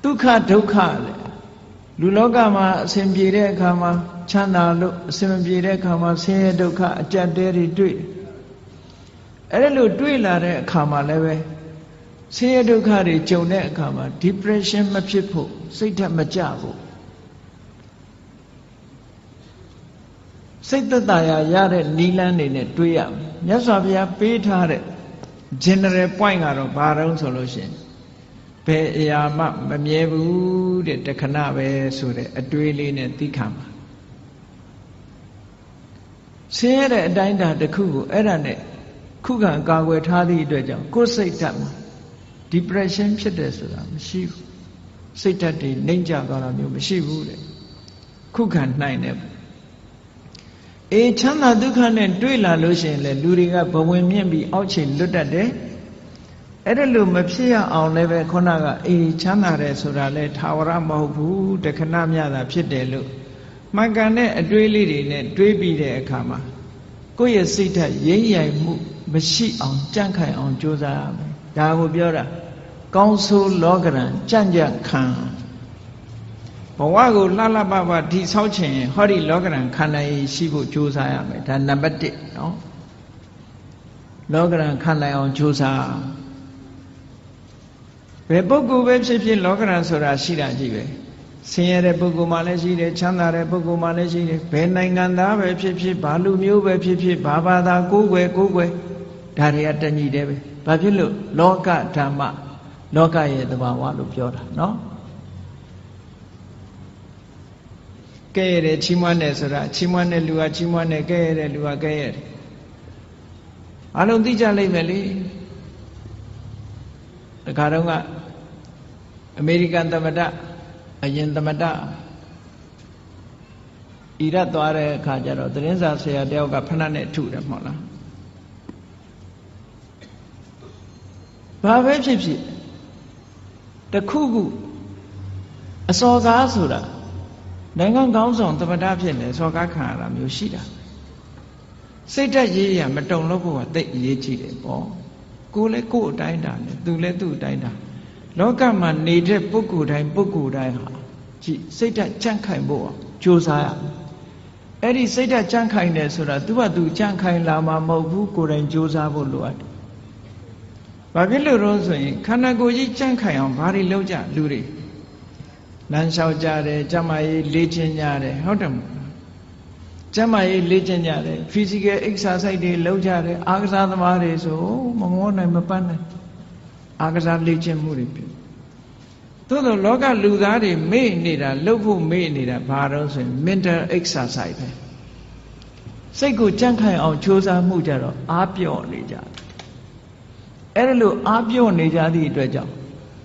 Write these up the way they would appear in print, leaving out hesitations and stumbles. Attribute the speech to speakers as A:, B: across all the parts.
A: dukkha dukkhaလူလောကမှာအစဉ်ပြေတဲ့အခါမှာချမ်းသာလို့အစဉ်မပြေတဲ့အခါမှာဆင်းရဲဒုက္ခအကြက်တဲတွေတွေ့အဲ့ဒါလို့တွေ့လာတဲ့အခါမှာလည်းပဲဆင်းရဲဒုက္ခတွေကြုံတဲ့အခါမှာ depression မဖြစ်ဖို့စိတ်ဓာတ်မကျဖို့စိတ်သက်သာရာရတဲ့နိလန်းနေနဲ့တွေးရမယ်မြတ်စွာဘုရားပေးထားတဲ့ general point ကတော့ဘာတုံးဆိုလို့ရှိရင်ဘယ်အရာမှမမြဲဘူးတဲ့တခဏပဲဆိုတဲ့အတွေးလေးနဲ့သိခံပါဆင်းရဲတဲ့အတိုင်းအတာတစ်ခုကိုအဲ့ဒါနဲ့ခုခံကာကွယ်ထားသည့်အတွက်ကြောင့်ကိုယ်စိတ်ဓာတ်မှာ depression ဖြစ်တယ်ဆိုတာမရှိဘူးစိတ်ဓာတ်တွေနှိမ့်ကျသွားတာမျိုးမရှိဘူးတဲ့ခုခံနိုင်တယ်အေးချမ်းသာဒုက္ခနဲ့တွေ့လာလို့ရှိရင်လေလူတွေကဘဝင်မြင့်ပြီးအောက်ခြေလွတ်တတ်တယ်အဲ့ဒါလို့မဖြစ်ရအောင်လည်းပဲခုနကအေးချမ်းသာတယ်ဆိုတာလေထာဝရမဟုတ်ဘူးတခဏမျှတာဖြစ်တယ်လို့မှန်ကန်တဲ့အတွေးလေးတွေနဲ့တွေးပြီးတဲ့အခါမှာကိုယ့်ရဲ့စိတ်ဓာတ်ရိမ့်ရိုင်မှုမရှိအောင်ကြန့်ခိုင်အောင်ကြိုးစားရမယ်ဒါကိုပြောတာကောင်းဆိုးလောကရန်ကြံ့ကြံ့ခံဘဝကိုလှလှပပဒီဆောက်ချင်ဟောဒီလောကရန်ခန္ဓာရည်ရှိဖို့ကြိုးစားရမယ်ဒါနံပါတ်1နော်လောကရန်ခန္ဓာအောင်ကြိုးစားဘယ်ပုဂ္ဂိုလ်ပဲဖြစ်ဖြစ်လောကရန်ဆိုတာရှိတာကြည့်ပဲဆင်းရဲတဲ့ပုဂ္ဂိုလ်မှလည်းရှိတယ်ချမ်းသာတဲ့ပုဂ္ဂိုလ်မှလည်းရှိတယ်ဘယ်နိုင်ငံသားပဲဖြစ်ဖြစ်ဘာလူမျိုးပဲဖြစ်ဖြစ်ဘာဘာသာကိုယ်ွယ်ဒါတွေကတညီတယ်ပဲဘာဖြစ်လို့လောကဓမ္မလောကရဲ့သဘာဝလို့ပြောတာနော်ကဲရတယ်ချီးမွမ်းတယ်ဆိုတာချီးမွမ်းတဲ့လူကချီးမွမ်းတယ်ကဲရတဲ့လူကကဲရတယ်အလုံးသိကြလိမ့်မယ်လေတခါတော့ကအမေရိကန်သမ္မတအရင်သမ္မတအီရတ်သွားတဲ့အခါကျတော့သတင်းစာဆရာတယောက်ကဖဏနဲ့ထုတယ်မဟုတ်လားဘာပဲဖြစ်ဖြစ်တခုခုအစော်ကားဆိုတာနိုင်ငံကောင်းဆောင်သမ္မတဖြစ်နေစော်ကားခံရတာမျိုးရှိတာစိတ်ဓာတ်ရေးရမတုံလို့ဖို့ကတိတ်အရေးကြီးတယ်ပေါ့ကိုယ်လည်းကိုယ်အတိုင်းတာနဲ့သူလည်းသူ့အတိုင်းတာလောကမှာနေတဲ့ပုဂ္ဂိုလ်တိုင်းဟာကြည့်စိတ်ဓာတ်ကြံ့ခိုင်ဖို့ကြိုးစားရမယ်အဲ့ဒီစိတ်ဓာတ်ကြံ့ခိုင်တယ်ဆိုတာသူကသူကြံ့ခိုင်လာမှာမဟုတ်ဘူးကိုယ်တိုင်ကြိုးစားဖို့လိုအပ်တယ်ဘာဖြစ်လို့တော့ဆိုရင်ခန္ဓာကိုယ်ကြီးကြံ့ခိုင်အောင်ဘာတွေလုပ်ကြလူတွေလမ်းလျှောက်ကြတယ်ကျမကြီးလေ့ကျင့်ကြတယ်ဟုတ်တယ်မဟုတ်ကျမကြီးလေ့ကျင့်ကြတယ် physical exercise တွေလုပ်ကြတယ်အားကစားသမားတွေဆိုမငေါနိုင်မပန်းနိုင်အားကစားလေ့ကျင့်မှုတွေပြုသို့သောလောကလူသားတွေမေ့နေတာလှုပ်ဖို့မေ့နေတာဘာတော့ဆိုရင် mental exercise ပဲစိတ်ကိုကြံ့ခိုင်အောင်ကြိုးစားမှုကြတော့အားပြော့နေကြတယ်အဲ့ဒါလို့အားပြော့နေကြသည့်အတွက်ကြောင့်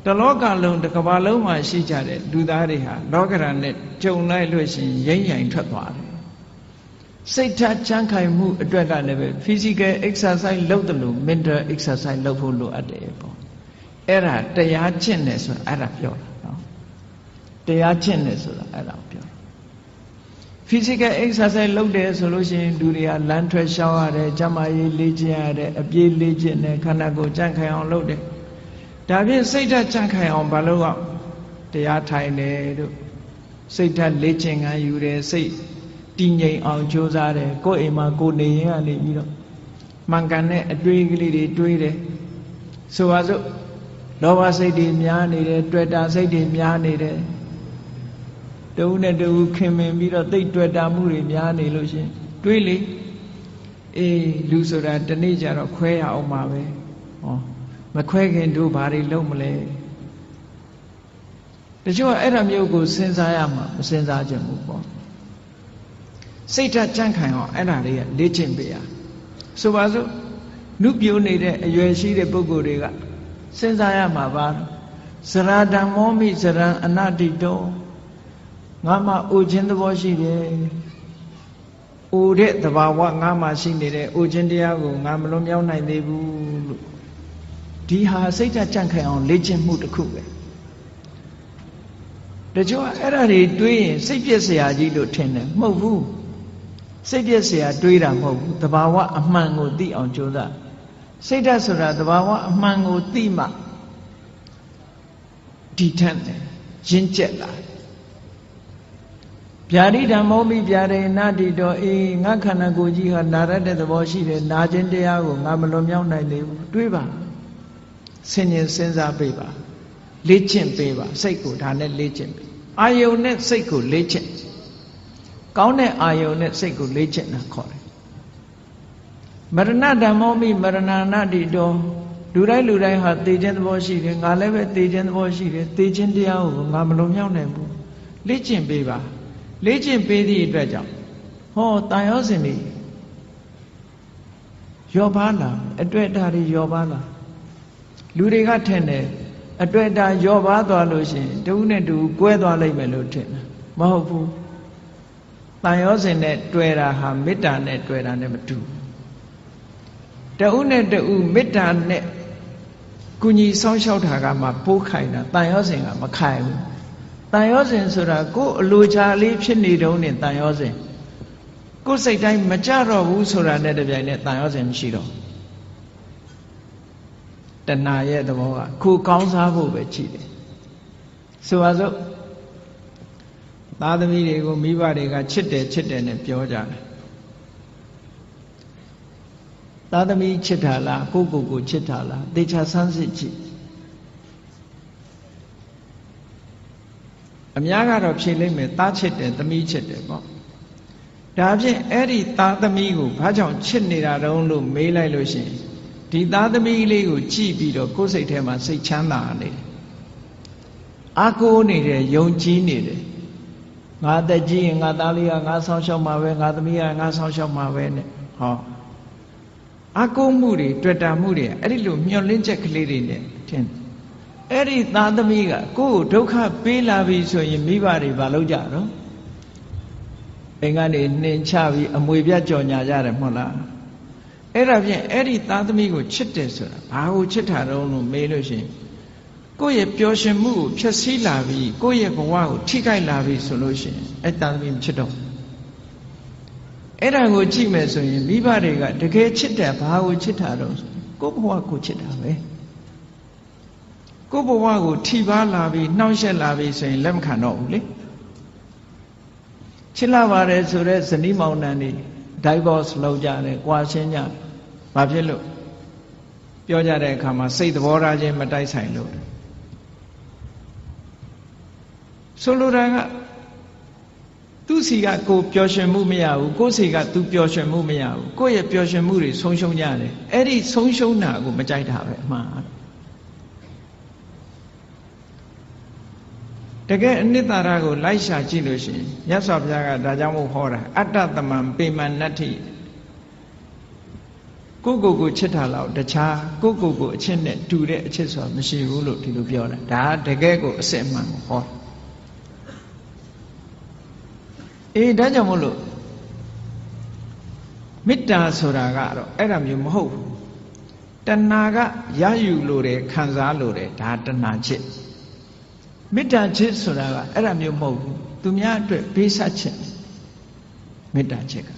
A: တလောကလုံးတစ်ကမ္ဘာလုံးမှာရှိကြတဲ့လူသားတွေဟာလောကရန်နဲ့ကြုံလိုက်လို့ရှိရင်ရိမ့်ရိုင်ထွက်သွားတယ်စိတ်ဓာတ်ကြံ့ခိုင်မှုအတွက်ကလည်းပဲ physical exercise လုပ်တယ်လို့ mental exercise လုပ်ဖို့လိုအပ်တယ်ပေါ့အဲ့ဒါတရားကျင့်တယ်ဆိုတာအဲ့ဒါပြောတာနော်တရားကျင့်တယ်ဆိုတာအဲ့ဒါပြော physical exercise လုပ်တယ်ဆိုလို့ရှိရင်လူတွေကလမ်းထွက်ရှောင်ရတယ်ကျန်းမာရေးလေ့ကျင့်ရတယ်အပြေးလေ့ကျင့်တယ်ခန္ဓာကိုယ်ကြံ့ခိုင်အောင်လုပ်တယ်ဒါဖြင့်စိတ်ဓာတ်ကြံ့ခိုင်အောင်ဘာလို့ကတရားထိုင်တယ်တို့စိတ်ဓာတ်လေ့ကျင့်ခန်းယူတယ်စိတ်တည်ငြိမ်အောင်ကြိုးစားတယ်ကိုယ်အိမ်မှာကိုယ်နေရင်ကနေပြီးတော့မှန်ကန်တဲ့အတွေးကလေးတွေတွေးတယ်ဆိုပါစို့လောဘစိတ်တွေများနေတယ်တွေ့တာစိတ်တွေများနေတယ်တဦးနဲ့တဦးခင်မင်ပြီးတော့သိတ်တွေ့တာမှုတွေများနေလို့ရှင်တွေးလေအေးလူဆိုတာတနေ့ကျတော့ခွဲရအောင်ပါပဲဟောမခွဲခင်တို့ဘာတွေလုပ်မလဲတချို့ကအဲ့ဒါမျိုးကိုစဉ်းစားရမှာမစဉ်းစားကြဘူးပေါ့စိတ်ဓာတ်ကြံ့ခိုင်အောင်အဲ့ဒါတွေကလေ့ကျင့်ပေးရဆိုပါစို့နုပြိုးနေတဲ့အရွယ်ရှိတဲ့ပုဂ္ဂိုလ်တွေကစဉ်းစားရမှာပါဇရာဓမ္မောမိဇရံအနတ္တိတောငါမှအိုခြင်းသဘောရှိတယ်အိုတဲ့သဘာဝငါမှရှိနေတဲ့အိုခြင်းတရားကိုငါမလွန်မြောက်နိုင်သေးဘူးလို့ဒီဟာစိတ်ဓာတ်ကြံ့ခိုင်အောင်လေ့ကျင့်မှုတစ်ခုပဲတချို့အဲ့ဒါတွေတွေးရင်စိတ်ပြည့်စရာကြီးလို့ထင်တယ်မဟုတ်ဘူးစိတ်ပြည့်စရာတွေးတာမဟုတ်ဘူးသဘာဝအမှန်ကိုသိအောင်ကြိုးစားစိတ်ဓာတ်ဆိုတာသဘာဝအမှန်ကိုသိမှဒီထက်တယ် ရင့်ကျက်လာဗျာတိဓမ္မောမိဗျာရေနတိတောအေးငါခန္ဓာကိုယ်ကြီးဟာနာရတဲ့သဘောရှိတယ်နာခြင်းတရားကိုငါမလွန်မြောက်နိုင်သေးဘူးတွေးပါဆင်ញင်စဉ်းစားပေးပါလေ့ကျင့်ပေးပါစိတ်ကိုဒါနဲ့လေ့ကျင့်ပေးအာယုန်နဲ့စိတ်ကိုလေ့ကျင့်ကောင်းတဲ့အာယုန်နဲ့စိတ်ကိုလေ့ကျင့်တာခေါ်တယ်မရဏဓမ္မောမိမရဏနာတိတောလူတိုင်းဟာသိခြင်းသဘောရှိတယ်ငါလည်းပဲသိခြင်းသဘောရှိတယ်သိခြင်းတရားကိုငါမလွန်မြောက်နိုင်ဘူးလေ့ကျင့်ပေးပါလေ့ကျင့်ပေးသည့်အတွက်ကြောင့်ဟောတန်ရောစင်ပြီရောပါလားအတွေ့အတာတွေရောပါလားလူတွေကထင်တယ်အတွေ့အတာရောပါသွားလို့ရှိရင်တဦးနဲ့တူကွဲသွားလိမ့်မယ်လို့ထင်တယ်မဟုတ်ဘူးတန်ရောစင်နဲ့တွေ့တာဟာမေတ္တာနဲ့တွေ့တာနဲ့မတူတဦးနဲ့တူမေတ္တာနဲ့ကုညီဆောင်လျှောက်တာကမှပိုးခိုင်တာတန်ရောစင်ကမခိုင်ဘူးတန်ရောစင်ဆိုတာကိုယ်အလိုချလေးဖြစ်နေတုန်းနဲ့တန်ရောစင်ကိုယ်စိတ်တိုင်းမကြတော့ဘူးဆိုတာနဲ့တပြိုင်နက်တန်ရောစင်မရှိတော့တဏှာရဲ့သဘောကကိုယ်ကောင်းစားဖို့ပဲရှိတယ်ဆိုပါစို့သားသမီးတွေကိုမိဘတွေကချစ်တယ်နဲ့ပြောကြတယ်သားသမီးချစ်တာလားကိုချစ်တာလားသေချာဆန်းစစ်ကြည့်အများကတော့ဖြေလိမ့်မယ်သားချစ်တယ်သမီးချစ်တယ်ပေါ့ဒါဖြင့်အဲ့ဒီသားသမီးကိုဘာကြောင့်ချစ်နေတာတုံးလို့မေးလိုက်လို့ရှိရင်ဒီသားသမီးလေးကိုကြည့်ပြီးတော့ကိုယ်စိတ်ထဲမှာစိတ်ချမ်းသာနေတယ်အာကိုးနေတယ်ယုံကြည်နေတယ်ငါတက်ကြည့်ရင်ငါသားလေးကငါဆောင်းရှောက်မှာပဲငါသမီးကငါဆောင်းရှောက်မှာပဲနဲ့ဟောအာကိုးမှုတွေတွေ့တာမှုတွေအဲ့ဒီလိုမျောလင့်ချက်ကလေးတွေနဲ့ထင်အဲ့ဒီသားသမီးကကိုယ့်ကိုဒုက္ခပေးလာပြီဆိုရင်မိဘတွေဘာလုပ်ကြတော့အိမ်ကနေနှင်ချပြီးအမွေပြတ်ကြော်ညာကြတယ်မဟုတ်လားအဲ့ဒါဖြင့်အဲ့ဒီသားသမီးကိုချစ်တယ်ဆိုတာဘာကိုချစ်တာတော့လို့မေးလို့ရှိရင်ကိုယ့်ရဲ့ပျော်ရွှင်မှုကိုဖျက်ဆီးလာပြီးကိုယ့်ရဲ့ဘဝကိုထိခိုက်လာပြီးဆိုလို့ရှိရင်အဲ့သားသမီးမချစ်တော့အဲ့ဒါကိုကြည့်မယ်ဆိုရင်မိဘတွေကတကယ်ချစ်တယ်ဘာကိုချစ်တာတော့ကိုယ့်ဘဝကိုချစ်တာပဲကိုယ့်ဘဝကိုထိပါလာပြီးနှောင့်ယှက်လာပြီးဆိုရင်လက်မခံတော့ဘူးလေချစ်လာပါတယ်ဆိုတော့ဇနီးမောင်နှံတွေ divorce လုပ်ကြတယ်၊ကွာရှင်းကြတယ်။ဘာဖြစ်လို့ပြောကြတဲ့အခါမှာစိတ်သဘောထားချင်းမတိုက်ဆိုင်လို့ဆိုလိုတာကသူစီကကိုပျော်ရွှင်မှုမရဘူးကိုစီကသူပျော်ရွှင်မှုမရဘူးကိုရဲ့ပျော်ရွှင်မှုတွေဆုံးရှုံးကြတယ်အဲ့ဒီဆုံးရှုံးတာကိုမကြိုက်တာပဲအမှန်တကယ်အနိတ္တရာကိုလိုက်ရှာကြည့်လို့ရှိရင်မြတ်စွာဘုရားကဒါကြောင့်မို့ဟောတာအတ္တသမံပေမနတ္ထိကိုချစ်တာလောက်တခြားကိုအချစ်နဲ့တူတဲ့အချစ်ဆိုတာမရှိဘူးလို့ဒီလိုပြောတာဒါတကယ်ကိုအစစ်အမှန်ကိုဟောဒါကြောင့်မို့လို့မေတ္တာဆိုတာကတော့အဲ့ဒါမျိုးမဟုတ်ဘူးတဏှာကရယူလို့တယ်ခံစားလို့တယ်ဒါတဏှာချစ်မေတ္တာချစ်ဆိုတာကအဲ့ဒါမျိုးမဟုတ်ဘူးသူများအတွက်ပေးဆက်ခြင်းမေတ္တာချစ်က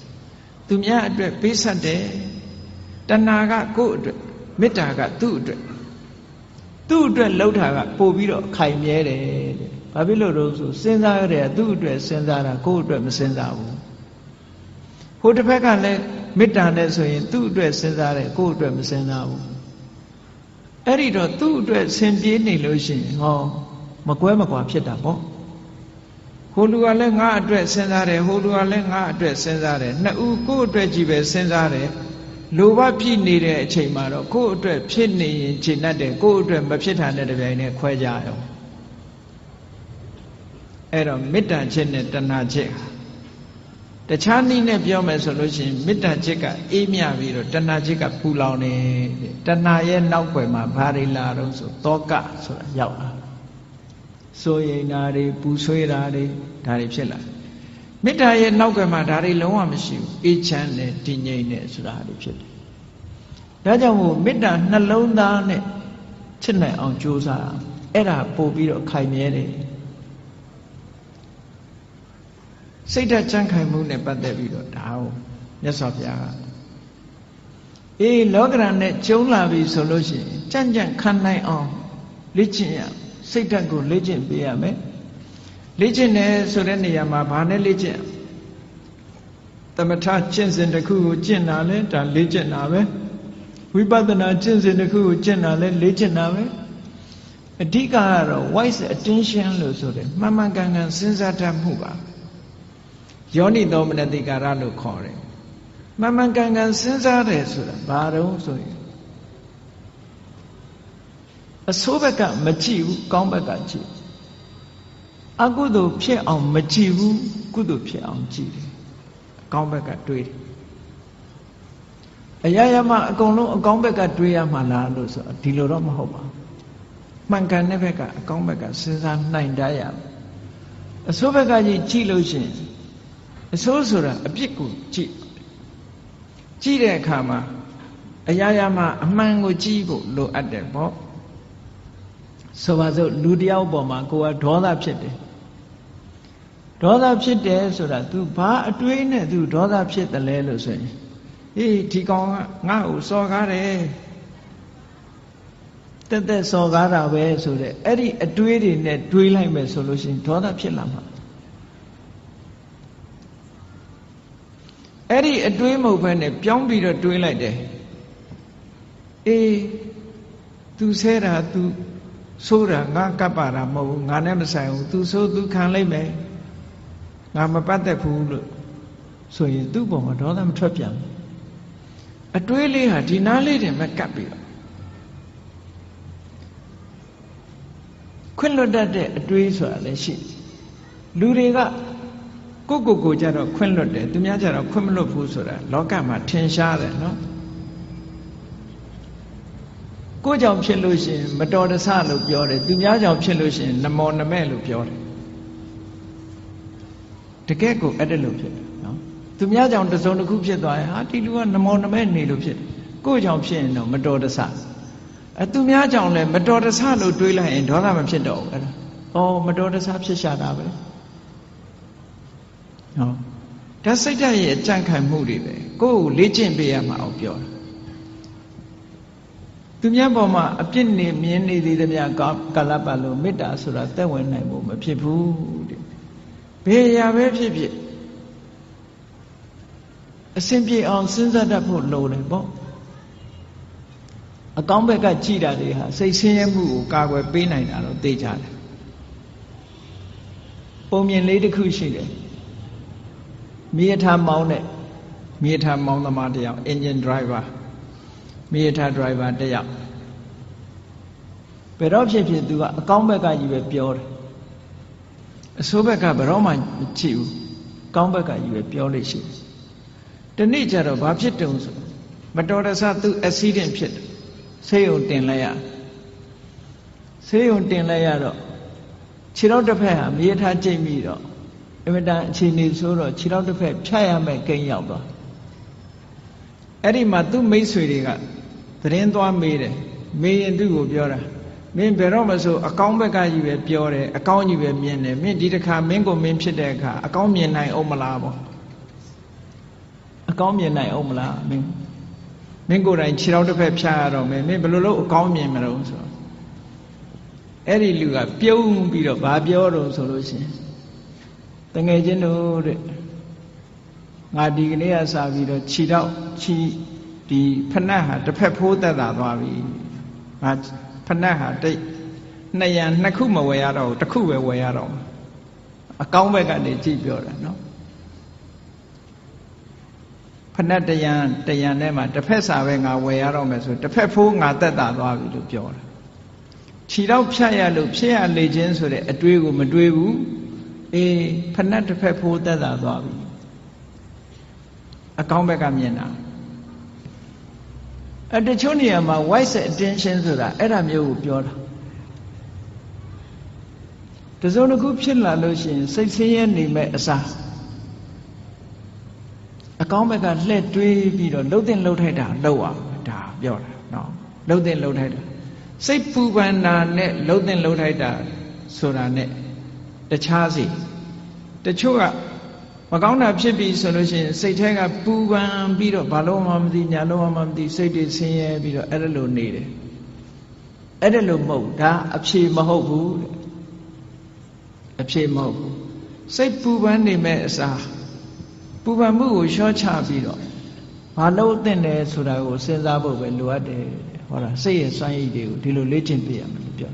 A: သူများအတွက်ပေးဆက်တယ်တဏှာကကိုယ့်အတွက်မေတ္တာကသူ့အတွက်လှုပ်တာကပို့ပြီးတော့ခိုင်မြဲတယ်တဲ့ဘာဖြစ်လို့တော့ဆိုစဉ်းစားရတယ်သူ့အတွက်စဉ်းစားတာကိုယ့်အတွက်မစဉ်းစားဘူးဟိုတစ်ဖက်ကလည်းမေတ္တာနဲ့ဆိုရင်သူ့အတွက်စဉ်းစားတယ်ကိုယ့်အတွက်မစဉ်းစားဘူးအဲ့ဒီတော့သူ့အတွက်ဆင်ပြေးနေလို့ရှိရင်ဟောမကွဲမကွာဖြစ်တာပေါ့ဟိုလူကလည်းငါအတွက်စဉ်းစားတယ်ဟိုလူကလည်းငါအတွက်စဉ်းစားတယ်နှစ်ဦးကိုယ့်အတွက်ကြီးပဲစဉ်းစားတယ်လိုဘဖြစ်နေတဲ့အချိန်မှာတော့ကိုယ့်အတွက်ဖြစ်နေရင်ခြေနှက်တယ်ကိုယ့်အတွက်မဖြစ်တာနဲ့တပြိုင်တည်းခွဲကြရောအဲ့တော့မေတ္တာချက်နဲ့တဏှာချက်ဟာတခြားနည်းနဲ့ပြောမယ်ဆိုလို့ရှိရင်မေတ္တာချက်ကအေးမြပြီးတော့တဏှာချက်ကပူလောင်နေတဏှာရဲ့နောက်ွယ်မှာဘာတွေလာတော့ဆိုတောကဆိုတာရောက်လာစိုးရိမ်တာတွေပူဆွေးတာတွေဒါတွေဖြစ်လာမေတ္တာရဲ့နောက်ကမှဒါတွေလုံးဝမရှိဘူးအေးချမ်းတယ်တည်ငြိမ်တယ်ဆိုတာတွေဖြစ်တယ်ဒါကြောင့်မို့မေတ္တာနှလုံးသားနဲ့ချစ်နိုင်အောင်ကြိုးစားအဲ့ဒါပို့ပြီးတော့ခိုင်မြဲတယ်စိတ်ဓာတ်ကြံ့ခိုင်မှုနဲ့ပတ်သက်ပြီးတော့ဒါကိုမြတ်စွာဘုရားကလောကရန်နဲ့ကျုံလာပြီဆိုလို့ရှိရင်ကြံ့ကြံ့ခံနိုင်အောင်လေ့ကျင့်ရစိတ်ဓာတ်ကိုလေ့ကျင့်ပေးရမယ် လေ့ကျင့်တယ်ဆိုတဲ့နေရာမှာဘာနဲ့လေ့ကျင့်သမထကျင့်စဉ်တစ်ခုကိုကျင့်တာလဲဒါလေ့ကျင့်တာပဲဝိပဿနာကျင့်စဉ်တစ်ခုကိုကျင့်တာလဲလေ့ကျင့်တာပဲအဓိကကတော့ wise attention လို့ဆိုတယ်မှန်မှန်ကန်ကန်စဉ်းစားတတ်မှုပါယောနိသောမနတိကာရလို့ခေါ်တယ်မှန်မှန်ကန်ကန်စဉ်းစားတယ်ဆိုတာဘာတော့ဆိုရင်အဆိုးဘက်ကမကြည့်ဘူးကောင်းဘက်ကကြည့်အကုသိုလ်ဖြစ်အောင်မကြည့်ဘူးကုသိုလ်ဖြစ်အောင်ကြည့်တယ်အကောင်းဘက်ကတွေးတယ်အရာရာမှာအကုန်လုံးအကောင်းဘက်ကတွေးရမှာလားလို့ဆိုဒီလိုတော့မဟုတ်ပါဘူးမှန်ကန်တဲ့ဘက်ကအကောင်းဘက်ကစဉ်းစားနိုင်တတ်ရမယ်အဆိုးဘက်ကကြည့်လို့ရှိရင်အဆိုးဆိုတာအပြစ်ကိုကြည့်တဲ့အခါမှာအရာရာမှာအမှန်ကိုကြည့်ဖို့လိုအပ်တယ်ပေါ့ဆိုပါစို့လူတယောက်ပေါ်မှာကိုယ်ကဒေါသဖြစ်တယ်ဒေါသဖြစ်တယ်ဆိုတာ तू ဘာအတွေးနဲ့ तू ဒေါသဖြစ်တယ်လဲလို့ဆိုရင်အေးဒီကောင်ကငါ့ကိုစော်ကားတယ်တက်စော်ကားတာပဲဆိုတဲ့အဲ့ဒီအတွေးတွေနဲ့တွေးလိုက်မယ်ဆိုလို့ရှိရင်ဒေါသဖြစ်လာမှာအဲ့ဒီအတွေးမဟုတ်ဘဲနဲ့ပြောင်းပြီးတော့တွေးလိုက်တယ်အေး तू ဆဲတာ तू ဆိုးတာငါကပ်ပါတာမဟုတ်ဘူးငါနဲ့မဆိုင်ဘူး तू ဆိုး तू ခံလိုက်မယ်ငါမပတ်သက်ဘူးလို့ဆိုရင်သူ့ပုံမှာဒေါသမထွက်ပြန်ဘူးအတွေးလေးဟာဒီနားလေးတင်မဲ့ကပ်ပြီးတော့ခွင့်လွတ်တတ်တဲ့အတွေးဆိုတာလည်းရှိလူတွေကကိုကြတော့ခွင့်လွတ်တယ်သူများကြတော့ခွင့်မလွတ်ဘူးဆိုတာလောကမှာထင်ရှားတယ်နော်ကိုကြောင့်ဖြစ်လို့ရှိရင်မတော်တဆလို့ပြောတယ်သူများကြောင့်ဖြစ်လို့ရှိရင်နမောနမဲ့လို့ပြောတယ်တကယ်ကိုအဲ့ဒါလို့ဖြစ်တယ်နော်သူများကြောင့်တစုံတစ်ခုဖြစ်သွားရင်ဟာဒီလူကနမောနမဲ့နေလို့ဖြစ်တယ်ကိုကြောင့်ဖြစ်ရင်တော့မတော်တဆသူများကြောင့်လည်းမတော်တဆလို့တွေးလိုက်ရင်ဒေါသမဖြစ်တော့ဘူးအဲ့ဒါဩမတော်တဆဖြစ်ရှာတာပဲဟောဒါစိတ်ဓာတ်ရဲ့အကြံခံမှုတွေပဲကိုယ်ကိုလေ့ကျင့်ပေးရမှာအောင်ပြောတာသူများပေါ်မှာအပြစ်နေမြင်နေသေးသမျှကာလပတ်လို့မေတ္တာဆိုတာသက်ဝင်နိုင်ဖို့မဖြစ်ဘူးတဲ့ဘယ်ရာပဲဖြစ်ဖြစ်အစဉ်ပြေအောင်စဉ်းစားတတ်ဖို့လိုတယ်ပေါ့အကောင်းဘက်ကကြည်တာတွေဟာစိတ်ဆင်းရဲမှုကိုကာကွယ်ပေးနိုင်တာတော့သိကြတယ်ပုံမြင်လေးတစ်ခုရှိတယ်မြေထားမောင်းတဲ့မြေထားမောင်းသမားတစ်ယောက် engine driver မြေထား driver တစ်ယောက်ဘယ်တော့ဖြစ်ဖြစ်သူကအကောင်းဘက်ကကြီးပဲပြောတယ်အဆိုးဘက်ကဘယ်တော့မှမကြည့်ဘူးကောင်းဘက်ကကြီးပဲပြောလို့ရှိတယ်ဒီနေ့ကျတော့ဘာဖြစ်တုံဆိုမတော်တဆသူ accident ဖြစ်တယ်ဆေးရုံတင်လိုက်ရဆေးရုံတင်လိုက်ရတော့ခြေထောက်တစ်ဖက်ဟာမြေထားကျိတ်ပြီးတော့အမတန်အခြေအနေဆိုတော့ခြေထောက်တစ်ဖက်ဖြတ်ရမယ်ကိန်းရောက်သွားအဲ့ဒီမှာသူ့မိတ်ဆွေတွေကသတင်းသွားမေးတယ်မေးရင်သူ့ကိုပြောတာမင်းဘယ်တော့မှဆိုအကောင်းဘက်ကကြီးပဲပြောတယ်အကောင်းကြီးပဲမြင်တယ်မင်းဒီတစ်ခါမင်းကိုမင်းဖြစ်တဲ့အခါအကောင်းမြင်နိုင်အောင်မလားပေါ့အကောင်းမြင်နိုင်အောင်မလားမင်းကိုယ်တိုင်ခြေထောက်တစ်ဖက်ဖြတ်ရတော့မယ်မင်းဘယ်လိုလုပ်အကောင်းမြင်မလို့ဆိုအဲ့ဒီလူကပြုံးပြီးတော့ဘာပြောတော့ဆိုလို့ရှိရင်တငယ်ချင်းတို့တဲ့ငါဒီကနေ့ကစပြီးတော့ခြေထောက်ဒီဖဏတ်ဟာတစ်ဖက်ဖိုးသက်သာသွားပြီငါဖဏတ်ဟာနှစ်ခုမဝယ်ရတော့ဘူးတစ်ခုပဲဝယ်ရတော့အကောင်းဘက်ကနေကြည့်ပြောတာနော်ဖဏတ်တရံထဲမှာတစ်ဖက်စာပဲငါဝယ်ရတော့မယ်ဆိုတစ်ဖက်ဖိုးငါသက်သာသွားပြီလို့ပြောတာခြေထောက်ဖြတ်ရလို့ဖြစ်ရလေခြင်းဆိုတဲ့အတွေးကိုမတွေးဘူးအေးဖဏတ်တစ်ဖက်ဖိုးသက်သာသွားပြီအကောင်းဘက်ကမြင်တာတချို့နေရာမှာ wise attention ဆိုတာအဲ့ဒါမျိုးကိုပြောတာတစုံတစ်ခုဖြစ်လာလို့ရှိရင်စိတ်ဆင်းရဲနေမဲ့အစားအကောင်းဘက်ကလှည့်တွေးပြီးတော့လှုပ်တဲ့လှုပ်ထိုက်တာလှုပ်အောင်ဒါပြောတာနော်လှုပ်တဲ့လှုပ်ထိုက်တာစိတ်ပူပန်တာနဲ့လှုပ်တဲ့လှုပ်ထိုက်တာဆိုတာနဲ့တခြားစီတချို့ကမကောင်းတာဖြစ်ပြီဆိုလို့ရှိရင်စိတ်ထဲကပူပန်ပြီးတော့ဘာလို့မှမသိညာလို့မှမသိစိတ်တွေဆင်းရဲပြီးတော့အဲ့ဒါလိုနေတယ်အဲ့ဒါလိုမဟုတ်ဒါအဖြေမဟုတ်ဘူးတဲ့ အဖြစ်မဟုတ်ဘူးစိတ်ပူပန်နေမဲ့အစားပူပန်မှုကိုလျှော့ချပြီးတော့ဘာလို့သင့်တယ်ဆိုတာကိုစဉ်းစားဖို့ပဲလိုအပ်တယ်ဟောတာစိတ်ရဲ့စွမ်းရည်တွေကိုဒီလိုလေ့ကျင့်ပြရမယ်လို့ပြော